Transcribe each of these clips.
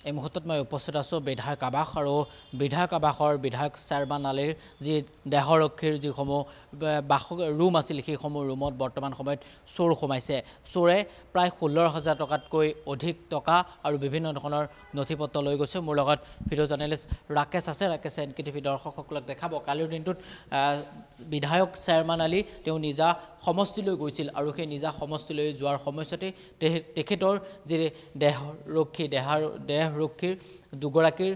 এই মুহূৰ্তত মই উপস্থিত আছোঁ বিধায়ক আৱাস আৰু বিধায়ক আৱাসৰ বিধায়ক চেয়াৰমান আলীৰ যি দেহৰক্ষীৰ যিসমূহ বাস ৰুম আছিল সেইসমূহ ৰুমত বৰ্তমান সময়ত চোৰ সোমাইছে। চোৰে প্ৰায় 16,000 টকাতকৈ অধিক টকা আৰু বিভিন্ন ধৰণৰ নথি পত্ৰ লৈ গৈছে। মোৰ লগত ভিডিঅ' জাৰ্নেলিষ্ট ৰাকেশ আছে। ৰাকেশে NKTV দৰ্শকসকলক দেখাব কালিৰ দিনটোত বিধায়ক চেয়াৰমান আলী তেওঁ নিজা সমষ্টিলৈ গৈছিল আৰু সেই নিজা সমষ্টিলৈ যোৱাৰ সময়তে তেখেতৰ যি দেহৰক্ষীৰ দুগৰাকীৰ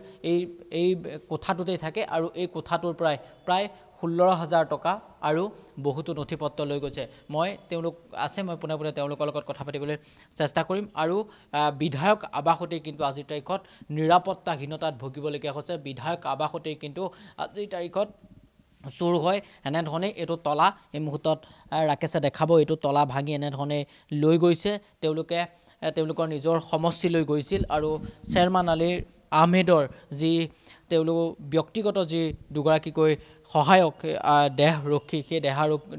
এই কোঠাটোতেই থাকে আৰু এই কোঠাটোৰ প্ৰায় 16,000 টকা আৰু বহুতো নথি পত্ৰ লৈ গৈছে। মই পোনে পোনে তেওঁলোকৰ লগত কথা পাতিবলৈ চেষ্টা কৰিম আৰু বিধায়ক আৱাসতেই কিন্তু আজিৰ তাৰিখত নিৰাপত্তাহীনতাত ভুগিবলগীয়া হৈছে। বিধায়ক আৱাসতেই কিন্তু আজিৰ তাৰিখত চোৰ হয় এনেধৰণে এইটো তলা এই মুহূৰ্তত ৰাকেশে দেখাব। এইটো তলা ভাঙি এনেধৰণে লৈ গৈছে। তেওঁলোকৰ নিজৰ সমষ্টিলৈ গৈছিল আৰু চেয়াৰমান আলীৰ আহমেদৰ যি তেওঁলোক ব্যক্তিগত যি দুগৰাকীকৈ সহায়ক দেহৰক্ষী সেই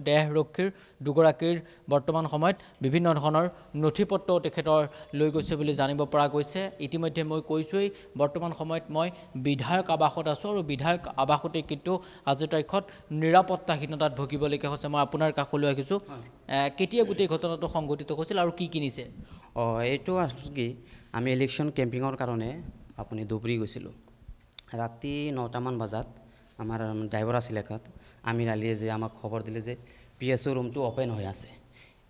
দেহৰক্ষীৰ দুগৰাকীৰ বৰ্তমান সময়ত বিভিন্ন ধৰণৰ নথি পত্ৰও তেখেতৰ লৈ গৈছে বুলি জানিব পৰা গৈছে। ইতিমধ্যে মই কৈছোঁৱেই বৰ্তমান সময়ত মই বিধায়ক আৱাসত আছোঁ আৰু বিধায়ক আৱাসতেই কিন্তু আজিৰ তাৰিখত নিৰাপত্তাহীনতাত ভুগিবলগীয়া হৈছে। মই আপোনাৰ কাষলৈ আহিছোঁ। কেতিয়া গোটেই ঘটনাটো সংঘটিত হৈছিল আৰু কি কিনিছে? এইটো আছোঁ কি আমি ইলেকশ্যন কেম্পিঙৰ কাৰণে আপুনি ধুবুৰী গৈছিলোঁ। ৰাতি 9টামান বজাত আমাৰ ড্ৰাইভাৰ আছিল একাত আমিৰ আলীয়ে যে আমাক খবৰ দিলে যে PSO ৰুমটো অ'পেন হৈ আছে।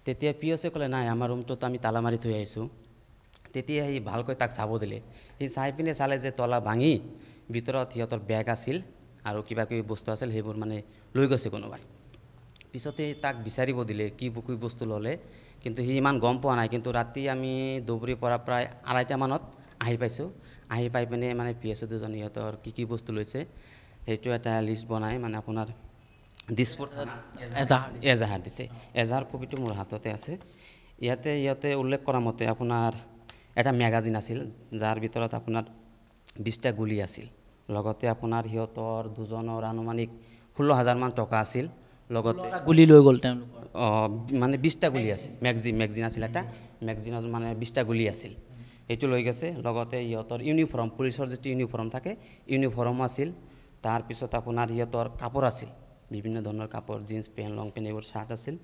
তেতিয়া PSO ক'লে নাই আমাৰ ৰুমটোত আমি তালা মাৰি থৈ আহিছোঁ। তেতিয়া সি ভালকৈ তাক চাব দিলে। সি চাই পিনে চালে যে তলা ভাঙি ভিতৰত সিহঁতৰ বেগ আছিল আৰু কিবা কিবি বস্তু আছিল সেইবোৰ মানে লৈ গৈছে কোনোবাই। পিছতে তাক বিচাৰিব দিলে কি বস্তু ল'লে, কিন্তু সি ইমান গম পোৱা নাই। কিন্তু ৰাতি আমি ধুবুৰীৰ পৰা প্ৰায় 2:30মানত আহি পাইছোঁ। আহি পাই পিনে মানে PSO দুজন সিহঁতৰ কি বস্তু লৈছে সেইটো এটা লিষ্ট বনাই মানে আপোনাৰ দিছপুৰ এজাহাৰ দিছে। এজাহাৰ কপিটো মোৰ হাততে আছে। ইয়াতে উল্লেখ কৰা মতে আপোনাৰ এটা মেগাজিন আছিল যাৰ ভিতৰত আপোনাৰ 20টা গুলি আছিল। লগতে আপোনাৰ সিহঁতৰ দুজনৰ আনুমানিক 16,000 মান টকা আছিল। লগতে গুলি লৈ গ'ল তেওঁলোকৰ মানে 20টা গুলি আছিল। মেগজিন আছিল এটা মেগজিনত মানে 20টা গুলি আছিল সেইটো লৈ গৈছে। লগতে সিহঁতৰ ইউনিফৰ্ম পুলিচৰ যিটো ইউনিফৰ্ম থাকে ইউনিফৰ্ম আছিল। তাৰপিছত আপোনাৰ সিহঁতৰ কাপোৰ আছিল বিভিন্ন ধৰণৰ কাপোৰ জিন্স পেণ্ট লং পেণ্ট এইবোৰ চাৰ্ট আছিল।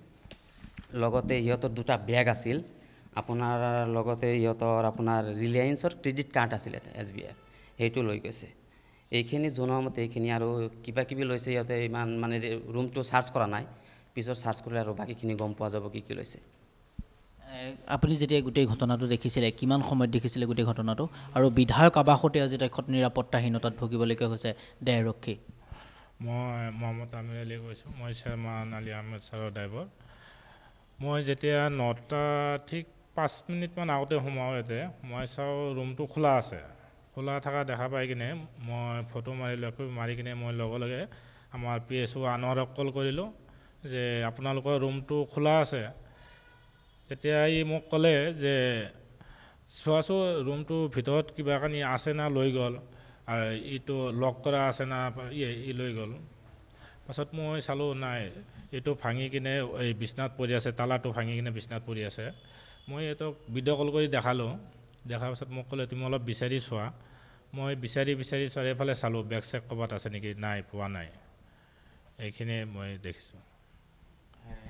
লগতে সিহঁতৰ 2টা বেগ আছিল আপোনাৰ। লগতে সিহঁতৰ আপোনাৰ ৰিলায়েন্সৰ ক্ৰেডিট কাৰ্ড আছিল এটা SBI সেইটো লৈ গৈছে। এইখিনি জনোৱা মতে এইখিনি আৰু কিবা কিবি লৈছে। সিহঁতে ইমান মানে ৰুমটো চাৰ্চ কৰা নাই। পিছত চাৰ্চ কৰিলে আৰু বাকীখিনি গম পোৱা যাব কি লৈছে। আপুনি যেতিয়া গোটেই ঘটনাটো দেখিছিলে কিমান সময়ত দেখিছিলে গোটেই ঘটনাটো আৰু বিধায়ক আৱাসতে আজি তাইখত নিৰাপত্তাহীনতাত ভুগিবলগীয়া হৈছে দেহৰক্ষী? মই মহম্মদ আমিৰ আলী কৈছোঁ। মই চেয়াৰমান আলী আহমেদ ছাৰৰ ড্ৰাইভাৰ। মই যেতিয়া 9টা ঠিক 5 মিনিটমান আগতে সোমাওঁ ইয়াতে মই চাওঁ ৰুমটো খোলা আছে। খোলা থকা দেখা পাই কিনে মই ফটো মাৰি কিনে মই লগে লগে আমাৰ PSO আনোৱাৰক কল কৰিলোঁ যে আপোনালোকৰ ৰুমটো খোলা আছে। তেতিয়া ই মোক ক'লে যে চোৱাচোন ৰুমটো ভিতৰত কিবা কানি আছে না লৈ গ'ল আৰু এইটো লক কৰা আছে না ই লৈ গ'ল। পাছত মই চালোঁ নাই এইটো ভাঙি কিনে এই বিছনাত পৰি আছে। তালাটো ভাঙি কিনে বিছনাত পৰি আছে। মই এইটো ভিডিঅ' কল কৰি দেখালোঁ। দেখাৰ পাছত মোক ক'লে তুমি অলপ বিচাৰি চোৱা। মই বিচাৰি চাৰিওফালে চালোঁ বেগ চেগ ক'ৰবাত আছে নেকি, নাই পোৱা নাই। এইখিনিয়ে মই দেখিছোঁ।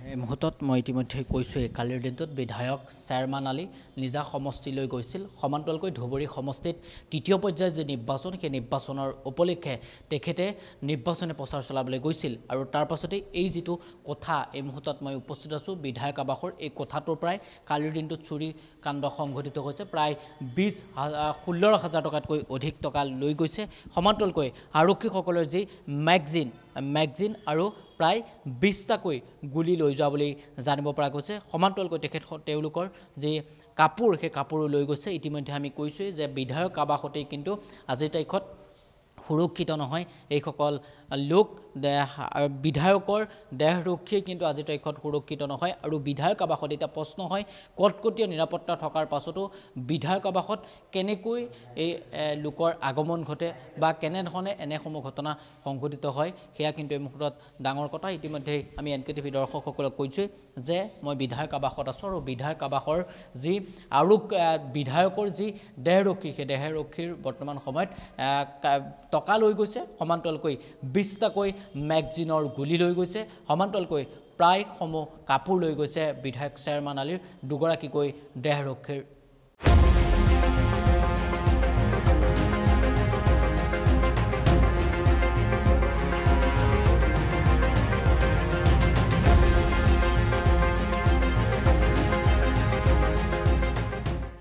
এই মুহূৰ্তত মই ইতিমধ্যে কৈছোঁৱেই কালিৰ দিনটোত বিধায়ক চেয়াৰমান আলী নিজা সমষ্টিলৈ গৈছিল। সমান্তৰালকৈ ধুবুৰী সমষ্টিত 3য় পৰ্যায়ৰ যি নিৰ্বাচন সেই নিৰ্বাচনৰ উপলক্ষে তেখেতে নিৰ্বাচনী প্ৰচাৰ চলাবলৈ গৈছিল আৰু তাৰ পাছতেই এই যিটো কোঠা এই মুহূৰ্তত মই উপস্থিত আছোঁ বিধায়ক আৱাসৰ এই কোঠাটোৰ পৰাই কালিৰ দিনটোত চুৰি কাণ্ড সংঘটিত হৈছে। প্ৰায় 16,000 টকাতকৈ অধিক টকা লৈ গৈছে। সমান্তৰালকৈ আৰক্ষীসকলৰ যি মেগজিন আৰু প্ৰায় 20টাকৈ গুলি লৈ যোৱা বুলি জানিব পৰা গৈছে। সমান্তৰালকৈ তেওঁলোকৰ যি কাপোৰ সেই কাপোৰো লৈ গৈছে। ইতিমধ্যে আমি কৈছোঁৱেই যে বিধায়ক আৱাসতেই কিন্তু আজিৰ তাৰিখত সুৰক্ষিত নহয় এইসকল লোক বিধায়কৰ দেহৰক্ষীয়ে কিন্তু আজিৰ তাৰিখত সুৰক্ষিত নহয় আৰু বিধায়ক আৱাসত এতিয়া প্ৰশ্ন হয় কটকটীয়া নিৰাপত্তা থকাৰ পাছতো বিধায়ক আৱাসত কেনেকৈ এই লোকৰ আগমন ঘটে বা কেনেধৰণে এনেসমূহ ঘটনা সংঘটিত হয় সেয়া কিন্তু এই মুহূৰ্তত ডাঙৰ কথা ইতিমধ্যে আমি NKTV দৰ্শকসকলক কৈছোঁ যে মই বিধায়ক আৱাসত আছোঁ আৰু বিধায়ক আৱাসৰ যি আৰু বিধায়কৰ যি দেহৰক্ষী সেই দেহৰক্ষীৰ বৰ্তমান সময়ত টকা লৈ গৈছে সমান্তৰালকৈ 20টাকৈ মেগজিনৰ গুলি লৈ গৈছে সমান্তৰালকৈ প্ৰায়সমূহ কাপোৰ লৈ গৈছে বিধায়ক চেয়াৰমান আলীৰ দুগৰাকীকৈ দেহৰক্ষীৰ